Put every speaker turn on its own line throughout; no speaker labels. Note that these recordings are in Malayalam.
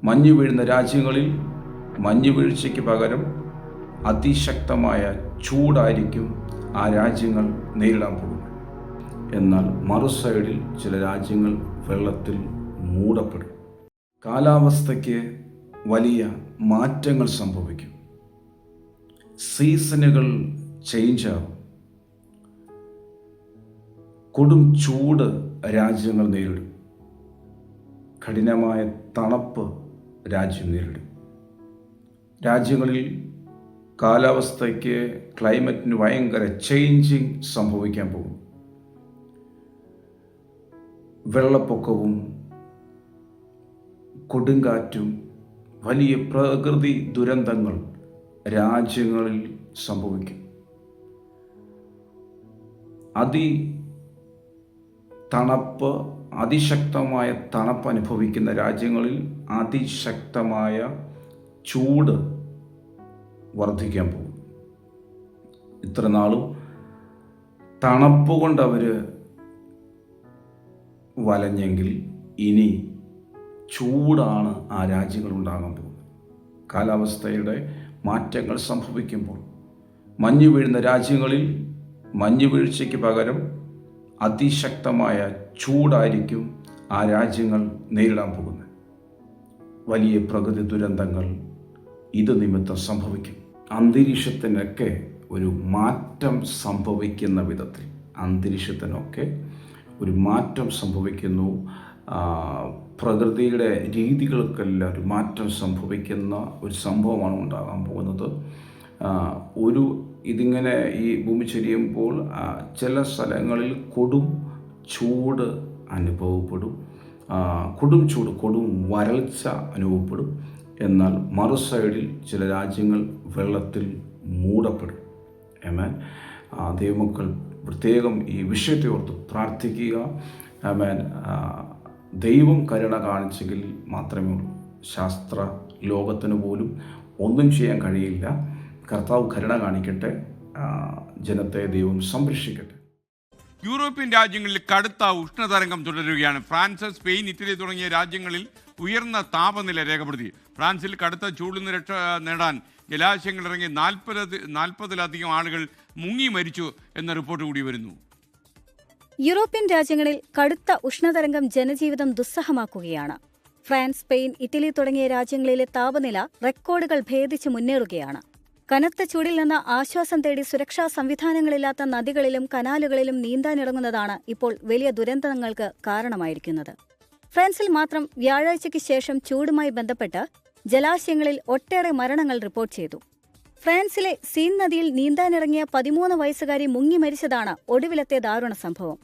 മഞ്ഞ് വീഴുന്ന രാജ്യങ്ങളിൽ മഞ്ഞുവീഴ്ചയ്ക്ക് പകരം അതിശക്തമായ ചൂടായിരിക്കും ആ രാജ്യങ്ങൾ നേരിടാൻ പോകുന്നത്. എന്നാൽ മറുസൈഡിൽ ചില രാജ്യങ്ങൾ വെള്ളത്തിൽ മൂടപ്പെടും. കാലാവസ്ഥയ്ക്ക് വലിയ മാറ്റങ്ങൾ സംഭവിക്കും. സീസണുകൾ ചേഞ്ച് ആവും. കൊടും ചൂട് രാജ്യങ്ങൾ നേരിടും. കഠിനമായ തണുപ്പ് രാജ്യം നേരിടും. രാജ്യങ്ങളിൽ കാലാവസ്ഥയ്ക്ക് ക്ലൈമറ്റിന് ഭയങ്കര ചേഞ്ചിങ് സംഭവിക്കാൻ പോകും. വെള്ളപ്പൊക്കവും കൊടുങ്കാറ്റും വലിയ പ്രകൃതി ദുരന്തങ്ങൾ രാജ്യങ്ങളിൽ സംഭവിക്കും. അതിശക്തമായ തണുപ്പ് അനുഭവിക്കുന്ന രാജ്യങ്ങളിൽ അതിശക്തമായ ചൂട് വർദ്ധിക്കാൻ പോകും. ഇത്ര നാളും തണുപ്പ് കൊണ്ട് അവർ വലഞ്ഞെങ്കിൽ ഇനി ചൂടാണ് ആ രാജ്യങ്ങൾ ഉണ്ടാകാൻ പോകുന്നത്. കാലാവസ്ഥയുടെ മാറ്റങ്ങൾ സംഭവിക്കുമ്പോൾ മഞ്ഞ് വീഴുന്ന രാജ്യങ്ങളിൽ മഞ്ഞ് വീഴ്ചയ്ക്ക് പകരം അതിശക്തമായ ചൂടായിരിക്കും ആ രാജ്യങ്ങൾ നേരിടാൻ പോകുന്നത്. വലിയ പ്രകൃതി ദുരന്തങ്ങൾ ഇത് നിമിത്തം സംഭവിക്കും. അന്തരീക്ഷത്തിനൊക്കെ ഒരു മാറ്റം സംഭവിക്കുന്ന വിധത്തിൽ അന്തരീക്ഷത്തിനൊക്കെ ഒരു മാറ്റം സംഭവിക്കുന്നു. പ്രകൃതിയുടെ രീതികൾക്കെല്ലാം ഒരു മാറ്റം സംഭവിക്കുന്ന ഒരു സംഭവമാണ് ഉണ്ടാകാൻ പോകുന്നത്. ഇതിങ്ങനെ ഈ ഭൂമി ചരിയുമ്പോൾ ചില സ്ഥലങ്ങളിൽ കൊടും ചൂട് അനുഭവപ്പെടും. കൊടും വരൾച്ച അനുഭവപ്പെടും. എന്നാൽ മറുസൈഡിൽ ചില രാജ്യങ്ങൾ വെള്ളത്തിൽ മൂടപ്പെടും. ആമേൻ. ദൈവമക്കൾ പ്രത്യേകം ഈ വിഷയത്തെ ഓർത്ത് പ്രാർത്ഥിക്കുക. ആമേൻ. ദൈവം കരുണ കാണിച്ചെങ്കിൽ മാത്രമേ ഉള്ളൂ. ശാസ്ത്ര ലോകത്തിന് പോലും ഒന്നും ചെയ്യാൻ കഴിയില്ല. കർത്താവ് കരുണ കാണിക്കട്ടെ. ജനത്തെ ദൈവം സംരക്ഷിക്കട്ടെ.
യൂറോപ്യൻ രാജ്യങ്ങളിൽ കടുത്ത ഉഷ്ണതരംഗം തുടരുകയാണ്. ഫ്രാൻസ്, സ്പെയിൻ, ഇറ്റലി തുടങ്ങിയ രാജ്യങ്ങളിൽ ഉയർന്ന താപനില രേഖപ്പെടുത്തി. ഫ്രാൻസിൽ കടുത്ത ചൂടിൽ നിന്ന് രക്ഷ നേടാൻ ജലാശയങ്ങളിലിറങ്ങി 40-ലധികം ആളുകൾ മുങ്ങി മരിച്ചു എന്ന റിപ്പോർട്ട് കൂടി വരുന്നു.
യൂറോപ്യൻ രാജ്യങ്ങളിൽ കടുത്ത ഉഷ്ണതരംഗം ജനജീവിതം ദുസ്സഹമാക്കുകയാണ്. ഫ്രാൻസ്, സ്പെയിൻ, ഇറ്റലി തുടങ്ങിയ രാജ്യങ്ങളിലെ താപനില റെക്കോർഡുകൾ ഭേദിച്ച് മുന്നേറുകയാണ്. കനത്ത ചൂടിൽ നിന്ന് ആശ്വാസം തേടി സുരക്ഷാ സംവിധാനങ്ങളില്ലാത്ത നദികളിലും കനാലുകളിലും നീന്താനിറങ്ങുന്നതാണ് ഇപ്പോൾ വലിയ ദുരന്തങ്ങൾക്ക് കാരണമായിരിക്കുന്നത്. ഫ്രാൻസിൽ മാത്രം വ്യാഴാഴ്ചയ്ക്ക് ശേഷം ചൂടുമായി ബന്ധപ്പെട്ട് ജലാശയങ്ങളിൽ ഒട്ടേറെ മരണങ്ങൾ റിപ്പോർട്ട് ചെയ്തു. ഫ്രാൻസിലെ സീൻ നദിയിൽ നീന്താനിറങ്ങിയ 13 വയസ്സുകാരി മുങ്ങി മരിച്ചതാണ് ഒടുവിലത്തെ ദാരുണ സംഭവം.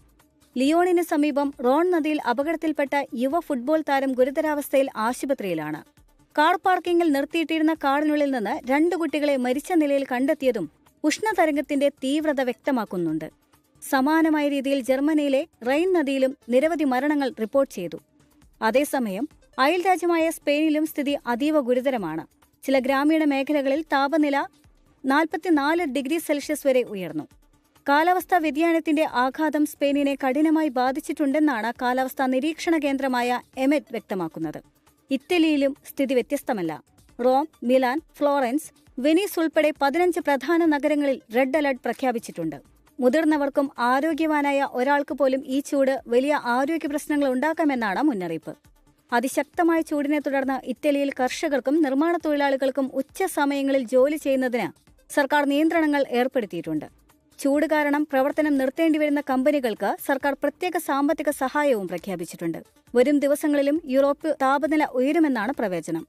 ലിയോണിന് സമീപം റോൺ നദിയിൽ അപകടത്തിൽപ്പെട്ട യുവ ഫുട്ബോൾ താരം ഗുരുതരാവസ്ഥയിൽ ആശുപത്രിയിലാണ്. കാർ പാർക്കിംഗിൽ നിർത്തിയിട്ടിരുന്ന കാറിനുള്ളിൽ നിന്ന് 2 കുട്ടികളെ മരിച്ച നിലയിൽ കണ്ടെത്തിയതും ഉഷ്ണതരംഗത്തിന്റെ തീവ്രത വ്യക്തമാക്കുന്നുണ്ട്. സമാനമായ രീതിയിൽ ജർമ്മനിയിലെ റൈൻ നദിയിലും നിരവധി മരണങ്ങൾ റിപ്പോർട്ട് ചെയ്തു. അതേസമയം അയൽരാജ്യമായ സ്പെയിനിലും സ്ഥിതി അതീവ ഗുരുതരമാണ്. ചില ഗ്രാമീണ മേഖലകളിൽ താപനില 44 ഡിഗ്രി സെൽഷ്യസ് വരെ ഉയർന്നു. കാലാവസ്ഥാ വ്യതിയാനത്തിന്റെ ആഘാതം സ്പെയിനിനെ കഠിനമായി ബാധിച്ചിട്ടുണ്ടെന്നാണ് കാലാവസ്ഥാ നിരീക്ഷണ കേന്ദ്രമായ എമെറ്റ് വ്യക്തമാക്കുന്നത്. ഇറ്റലിയിലും സ്ഥിതി വ്യത്യസ്തമല്ല. റോം, മിലാൻ, ഫ്ലോറൻസ്, വെനീസ് ഉൾപ്പെടെ 15 പ്രധാന നഗരങ്ങളിൽ റെഡ് അലർട്ട് പ്രഖ്യാപിച്ചിട്ടുണ്ട്. മുതിർന്നവർക്കും ആരോഗ്യവാനായ ഒരാൾക്ക് പോലും ഈ ചൂട് വലിയ ആരോഗ്യ പ്രശ്നങ്ങൾ ഉണ്ടാക്കാമെന്നാണ് മുന്നറിയിപ്പ്. അതിശക്തമായ ചൂടിനെ തുടർന്ന് ഇറ്റലിയിൽ കർഷകർക്കും നിർമ്മാണ തൊഴിലാളികൾക്കും ഉച്ചസമയങ്ങളിൽ ജോലി ചെയ്യുന്നതിന് സർക്കാർ നിയന്ത്രണങ്ങൾ ഏർപ്പെടുത്തിയിട്ടുണ്ട്. ചൂട് കാരണം പ്രവർത്തനം നിർത്തേണ്ടിവരുന്ന കമ്പനികൾക്ക് സർക്കാർ പ്രത്യേക സാമ്പത്തിക സഹായവും പ്രഖ്യാപിച്ചിട്ടുണ്ട്. വരും ദിവസങ്ങളിലും യൂറോപ്പ് താപനില ഉയരുമെന്നാണ് പ്രവചനം.